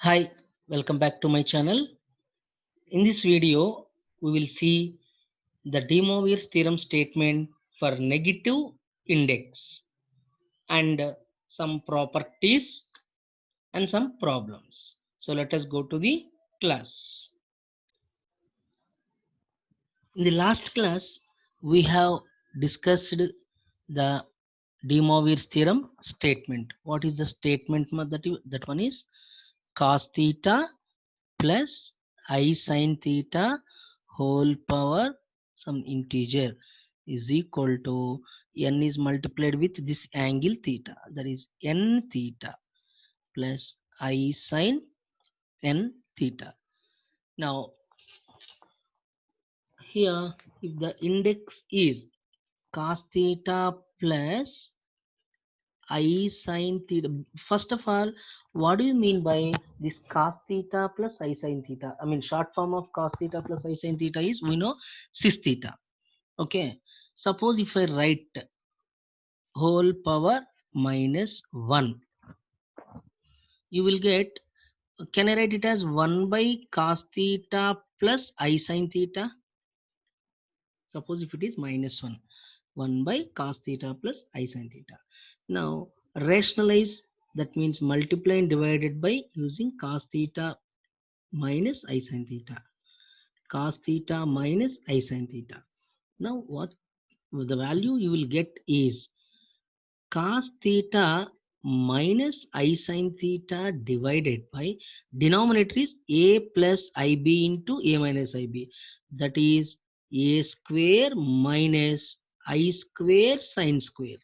Hi, welcome back to my channel. In this video, we will see the De Moivre's theorem statement for negative index and some properties and some problems. So let us go to the class. In the last class, we have discussed the De Moivre's theorem statement. What is the statement that one is? Cos theta plus I sin theta whole power some integer is equal to n is multiplied with this angle theta, that is n theta plus I sin n theta. Now here, if the index is cos theta plus I sin theta, first of all, what do you mean by this cos theta plus I sin theta? I mean, short form of cos theta plus I sin theta is, we know, cis theta. Okay. Suppose if I write whole power minus 1, you will get, can I write it as 1 by cos theta plus I sin theta? Suppose if it is minus 1, 1 by cos theta plus I sin theta. Now rationalize, that means multiply and divided by using cos theta minus I sin theta. Cos theta minus I sin theta. Now what the value you will get is cos theta minus I sin theta divided by denominator is a plus ib into a minus ib. That is a square minus I square sin square.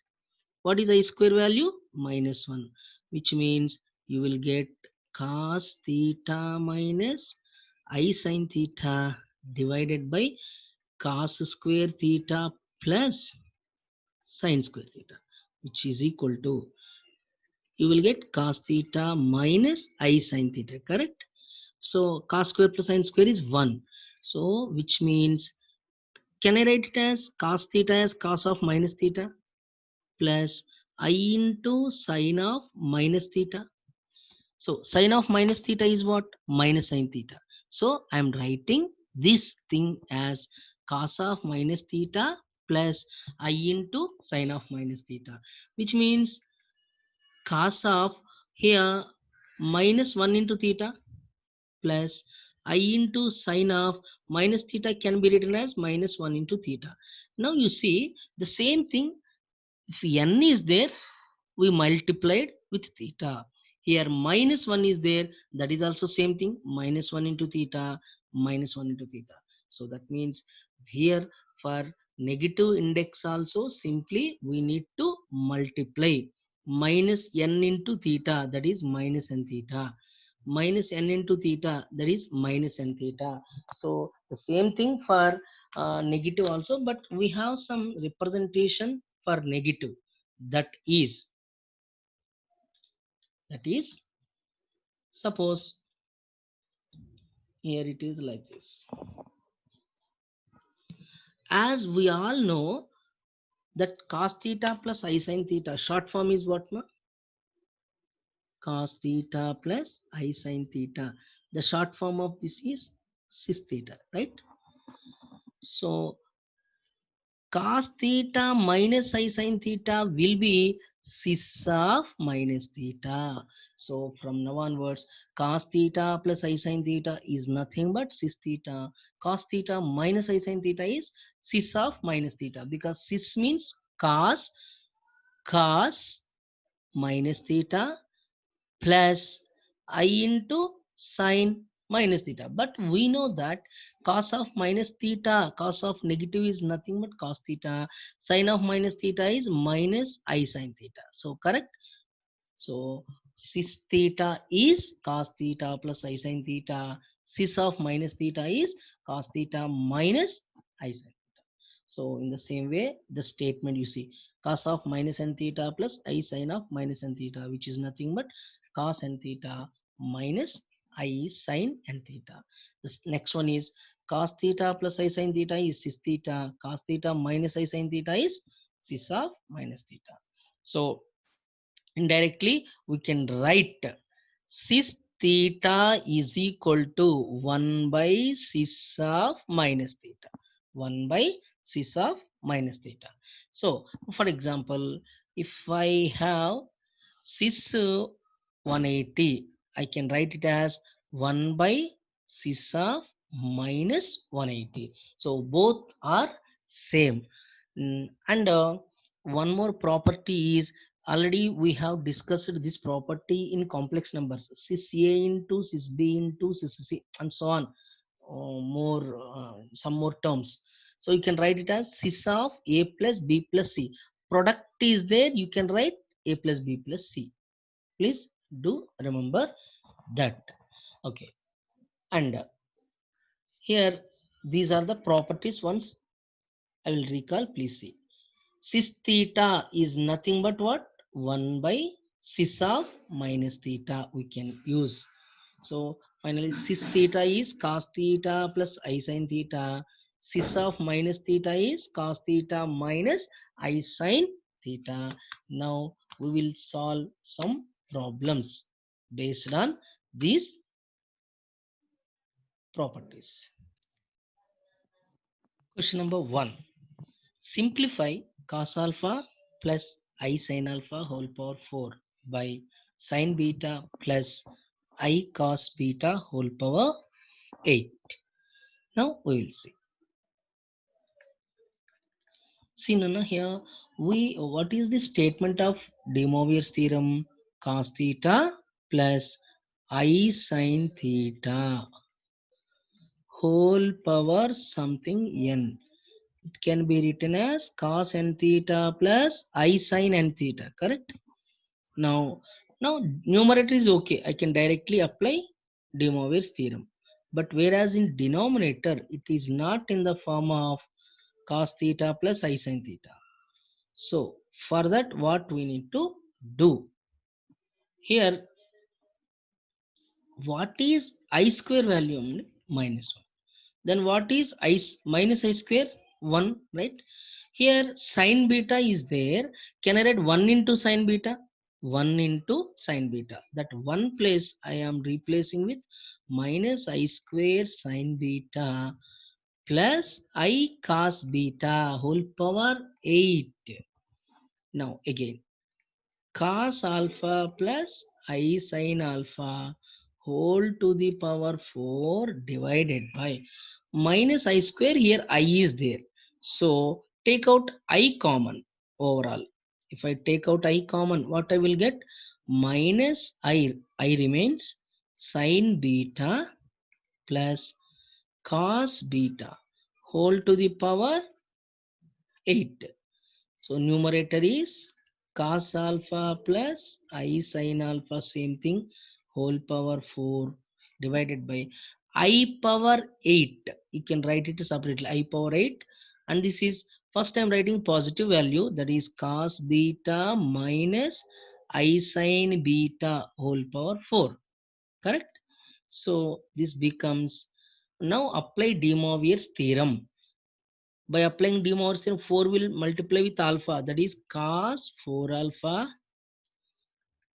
What is I square value? Minus 1, which means you will get cos theta minus I sin theta divided by cos square theta plus sin square theta, which is equal to, you will get cos theta minus I sin theta, correct? So cos square plus sin square is 1. So which means, can I write it as cos theta as cos of minus theta plus I into sine of minus theta. So sine of minus theta is what? Minus sine theta. So I am writing this thing as cos of minus theta plus I into sine of minus theta, which means cos of here minus 1 into theta plus I into sine of minus theta can be written as minus 1 into theta. Now you see the same thing, if n is there, we multiplied with theta. Here minus 1 is there, that is also same thing, minus 1 into theta, minus 1 into theta. So that means here for negative index also simply we need to multiply minus n into theta, that is minus n theta, minus n into theta, that is minus n theta. So the same thing for negative also, but we have some representation for negative, that is that is suppose here it is like this. As we all know that cos theta plus I sin theta, short form is what, ma? Cos theta plus I sin theta, the short form of this is cis theta, right? So cos theta minus I sin theta will be cis of minus theta. So from now onwards, cos theta plus I sin theta is nothing but cis theta. Cos theta minus I sin theta is cis of minus theta, because cis means cos minus theta plus I into sine minus theta. But we know that cos of minus theta, cos of negative is nothing but cos theta, sine of minus theta is minus I sin theta. So correct. So cis theta is cos theta plus I sin theta, cis of minus theta is cos theta minus I sin. So in the same way, the statement you see, cos of minus n theta plus I sin of minus n theta, which is nothing but cos n theta minus I sin n theta. This next one is cos theta plus I sin theta is cis theta. Cos theta minus I sin theta is cis of minus theta. So indirectly we can write cis theta is equal to 1 by cis of minus theta. 1 by cis of minus theta. So for example, if I have cis 180, I can write it as 1 by cis of minus 180. So both are same. And one more property is, already we have discussed this property in complex numbers, cis a into cis b into cis c and so on. More some more terms. So you can write it as cis of a plus b plus c. Product is there, you can write a plus b plus c. Please do remember that. Okay. And here these are the properties. Once I will recall, please see. Cis theta is nothing but what? 1 by cis of minus theta we can use. So finally cis theta is cos theta plus I sin theta. Cis of minus theta is cos theta minus I sin theta. Now we will solve some problems based on these properties. Question number 1. Simplify cos alpha plus I sin alpha whole power 4 by sin beta plus I cos beta whole power 8. Now we will see. See Nana, here what is the statement of De Moivre's theorem? Cos theta plus I sin theta whole power something n. It can be written as cos n theta plus I sin n theta, correct? Now numerator is okay, I can directly apply De Moivre's theorem. But whereas in denominator it is not in the form of cos theta plus I sin theta. So for that what we need to do here, what is I square value? Minus 1. Then what is minus I square? 1, right? Here sin beta is there. Can I write 1 into sin beta? 1 into sin beta. That one place I am replacing with minus I square sin beta plus I cos beta whole power 8. Now again, cos alpha plus I sin alpha whole to the power 4 divided by minus I square. Here I is there, so take out I common overall. If I take out I common, what I will get? Minus I remains sin beta plus cos beta whole to the power 8. So numerator is cos alpha plus I sin alpha, same thing, whole power 4 divided by I power 8. You can write it separately, I power 8. And this is first I'm writing positive value, that is cos beta minus I sin beta whole power 4, correct? So this becomes, now apply De Moivre's theorem. By applying De Moivre's theorem, 4 will multiply with alpha, that is cos 4 alpha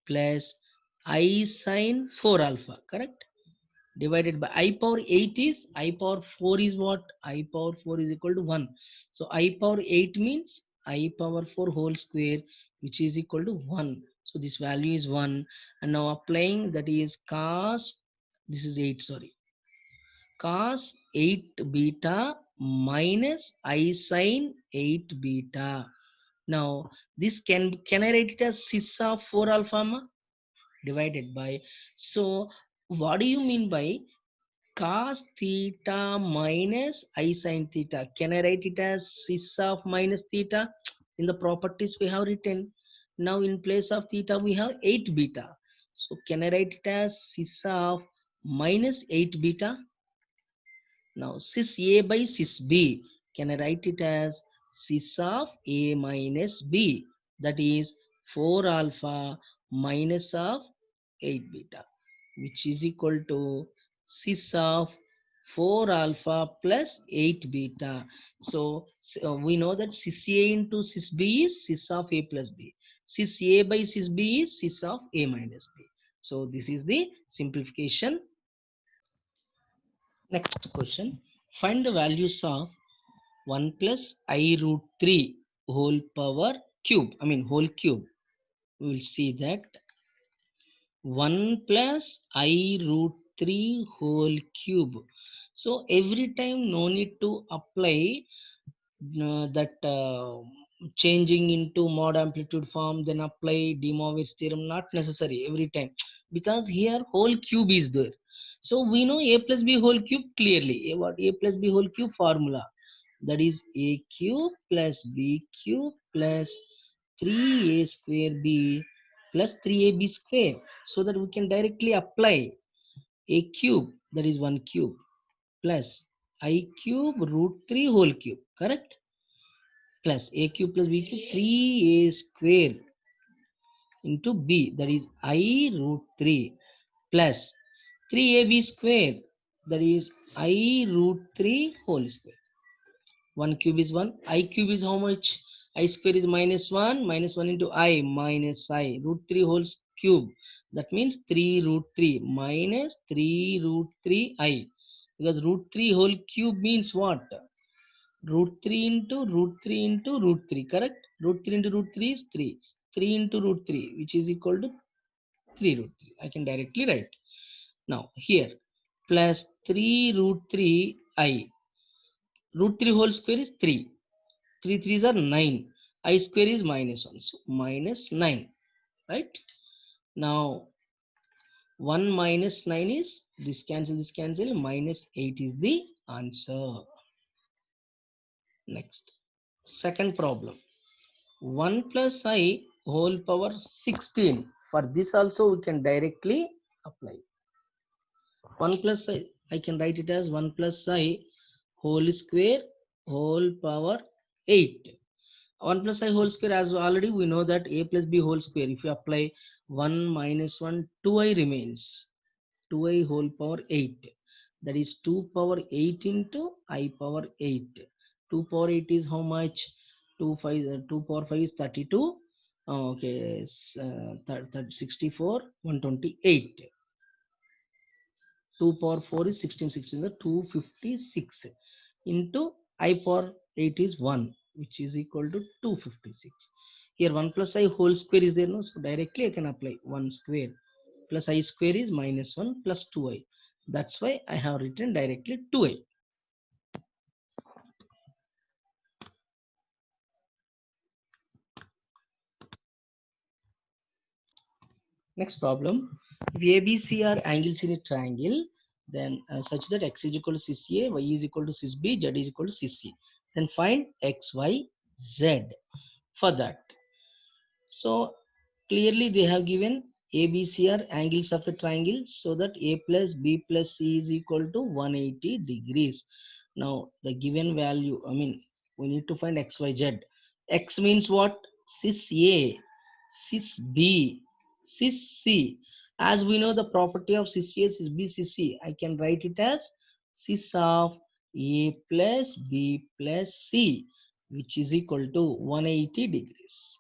plus I sin 4 alpha, correct? Divided by I power 8 is, I power 4 is what? I power 4 is equal to 1. So I power 8 means I power 4 whole square, which is equal to 1. So this value is 1. And now applying, that is cos, this is 8, sorry, cos 8 beta minus I sin 8 beta. Now this can I write it as cis of 4 alpha divided by, so what do you mean by cos theta minus I sin theta? Can I write it as cis of minus theta? In the properties we have written, now in place of theta we have 8 beta, so can I write it as cis of minus 8 beta? Now cis A by cis B, can I write it as cis of A minus B, that is 4 alpha minus of 8 beta, which is equal to cis of 4 alpha plus 8 beta. So we know that cis A into cis B is cis of A plus B. Cis A by cis B is cis of A minus B. So this is the simplification. Next question. Find the values of 1 plus I root 3 whole power cube. I mean whole cube. We will see that 1 plus I root 3 whole cube. So every time no need to apply that changing into mod amplitude form, then apply De Moivre's theorem. Not necessary every time, because here whole cube is there. So we know a plus b whole cube clearly. What a plus b whole cube formula? That is a cube plus b cube plus 3a square b plus 3ab square. So that we can directly apply a cube, that is 1 cube, plus I cube root 3 whole cube, correct? Plus a cube plus b cube 3a square into b, that is I root 3 plus 3ab square, that is I root 3 whole square. 1 cube is 1, I cube is how much? I square is minus 1 into I minus I root 3 whole cube, that means 3 root 3 minus 3 root 3 I, because root 3 whole cube means what? Root 3 into root 3 into root 3, correct? Root 3 into root 3 is 3. 3 into root 3, which is equal to 3 root 3. I can directly write. Now here, plus 3 root 3 I. Root 3 whole square is 3. 3 3s are 9. I square is minus 1. So minus 9, right? Now 1 minus 9 is, this cancel, minus 8 is the answer. Next, second problem. 1 plus I whole power 16. For this also we can directly apply. 1 plus I can write it as 1 plus I whole square whole power 8. 1 plus I whole square, as already we know that a plus b whole square. If you apply 1 minus 1, 2i remains. 2i whole power 8. That is 2 power 8 into I power 8. 2 power 8 is how much? 2 power 5 is 32. Okay, 64, 128. 2 power 4 is 16, 16 is 256 into I power 8 is 1, which is equal to 256. Here 1 plus I whole square is there, no? So directly I can apply 1 square plus I square is minus 1 plus 2i. That's why I have written directly 2i. Next problem. If ABC are angles in a triangle, then such that x is equal to cis A, y is equal to cis B, z is equal to cis C. Then find x, y, z. For that, so clearly they have given ABC are angles of a triangle, so that A plus B plus C is equal to 180 degrees. Now the given value, I mean, we need to find x, y, z. X means what? Cis A, cis B, cis C. As we know the property of cis A, cis B, cis C, I can write it as cis of A plus B plus C, which is equal to 180 degrees.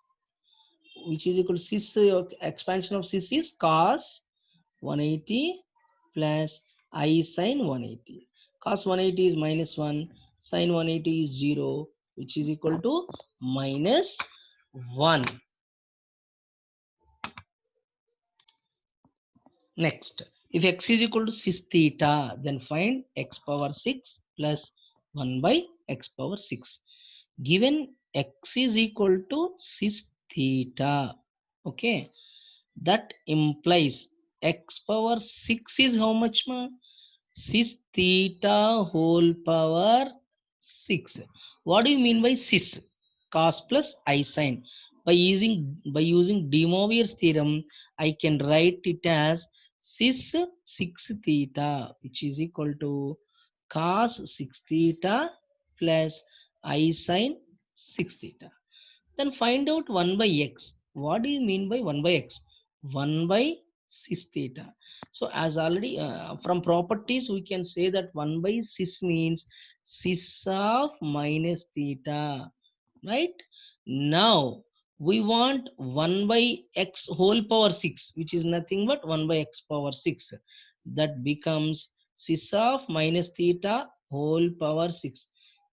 Which is equal to cis, expansion of cis is cos 180 plus I sin 180. Cos 180 is minus 1, sin 180 is 0, which is equal to minus 1. Next, if x is equal to cis theta, then find x power 6 plus 1 by x power 6. Given x is equal to cis theta, okay, that implies x power 6 is how much, ma? Cis theta whole power 6. What do you mean by cis? Cos plus I sin. By using De Moivre's theorem, I can write it as cis 6 theta, which is equal to cos 6 theta plus I sin 6 theta. Then find out 1 by x. What do you mean by 1 by x? 1 by cis theta. So as already from properties we can say that 1 by cis means cis of minus theta, right? Now We want 1 by x whole power 6, which is nothing but 1 by x power 6. That becomes cis of minus theta whole power 6.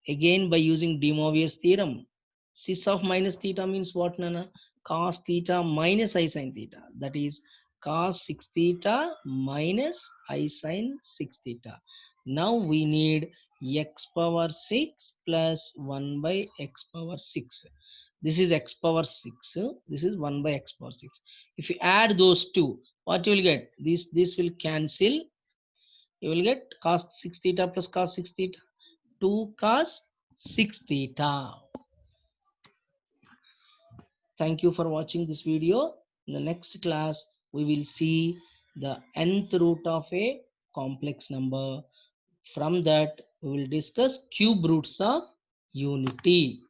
Again, by using De Moivre's theorem, cis of minus theta means what, Nana? Cos theta minus I sin theta. That is cos 6 theta minus I sin 6 theta. Now we need x power 6 plus 1 by x power 6. This is x power 6. This is 1 by x power 6. If you add those two, what you will get? This will cancel. You will get cos 6 theta plus cos 6 theta. 2 cos 6 theta. Thank you for watching this video. In the next class, we will see the nth root of a complex number. From that, we will discuss cube roots of unity.